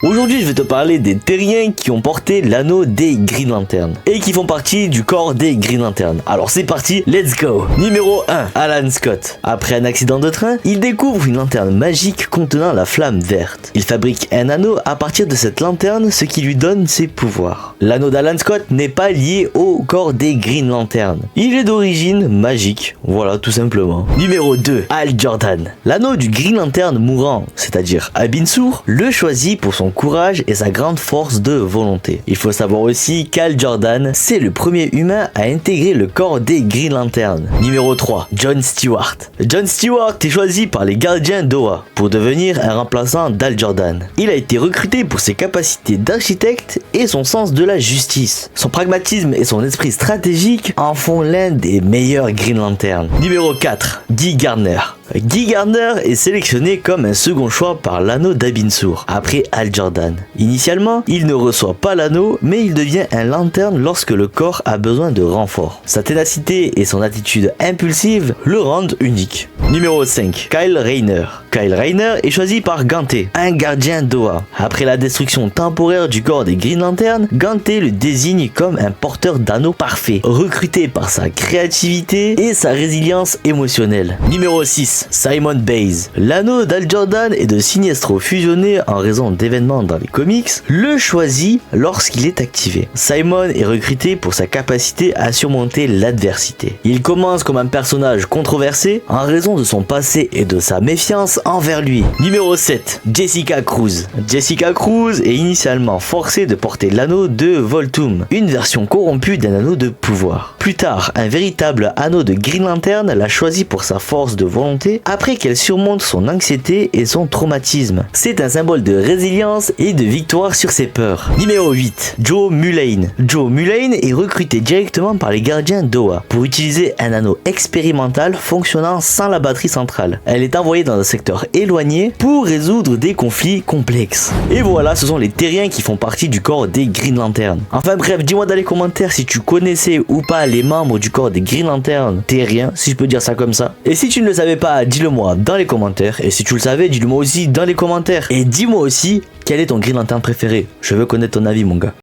Aujourd'hui, je vais te parler des terriens qui ont porté l'anneau des Green Lantern et qui font partie du corps des Green Lantern. Alors c'est parti, let's go. Numéro 1, Alan Scott. Après un accident de train, il découvre une lanterne magique contenant la flamme verte. Il fabrique un anneau à partir de cette lanterne, ce qui lui donne ses pouvoirs. L'anneau d'Alan Scott n'est pas lié au corps des Green Lantern. Il est d'origine magique, voilà tout simplement. Numéro 2, Hal Jordan. L'anneau du Green Lantern mourant, c'est-à-dire Abin Sur, le choisit pour son courage et sa grande force de volonté. Il faut savoir aussi qu'Hal Jordan, c'est le premier humain à intégrer le corps des Green Lantern. Numéro 3, John Stewart. John Stewart est choisi par les gardiens d'Oa pour devenir un remplaçant d'Hal Jordan. Il a été recruté pour ses capacités d'architecte et son sens de la justice. Son pragmatisme et son esprit stratégique en font l'un des meilleurs Green Lantern. Numéro 4, Guy Gardner. Guy Gardner est sélectionné comme un second choix par l'anneau d'Abin Sur, après Hal Jordan. Initialement, il ne reçoit pas l'anneau, mais il devient un lanterne lorsque le corps a besoin de renfort. Sa ténacité et son attitude impulsive le rendent unique. Numéro 5, Kyle Rayner. Kyle Rayner est choisi par Ganté, un gardien d'Oa. Après la destruction temporaire du corps des Green Lantern, Ganté le désigne comme un porteur d'anneau parfait, recruté par sa créativité et sa résilience émotionnelle. Numéro 6, Simon Baze. L'anneau d'Hal Jordan et de Sinestro fusionné en raison d'événements dans les comics, le choisit lorsqu'il est activé. Simon est recruté pour sa capacité à surmonter l'adversité. Il commence comme un personnage controversé en raison de son passé et de sa méfiance envers lui. Numéro 7, Jessica Cruz. Jessica Cruz est initialement forcée de porter l'anneau de Voltum, une version corrompue d'un anneau de pouvoir. Plus tard, un véritable anneau de Green Lantern l'a choisi pour sa force de volonté après qu'elle surmonte son anxiété et son traumatisme. C'est un symbole de résilience et de victoire sur ses peurs. Numéro 8, Joe Mulane. Joe Mulane est recruté directement par les gardiens d'Oa pour utiliser un anneau expérimental fonctionnant sans la batterie centrale. Elle est envoyée dans un secteur éloigné pour résoudre des conflits complexes. Et voilà, ce sont les terriens qui font partie du corps des Green Lantern. Enfin bref, dis-moi dans les commentaires si tu connaissais ou pas les membres du corps des Green Lantern terriens, si je peux dire ça comme ça. Et si tu ne le savais pas, dis-le moi dans les commentaires. Et si tu le savais, dis-le moi aussi dans les commentaires. Et dis-moi aussi quel est ton Green Lantern préféré. Je veux connaître ton avis, mon gars.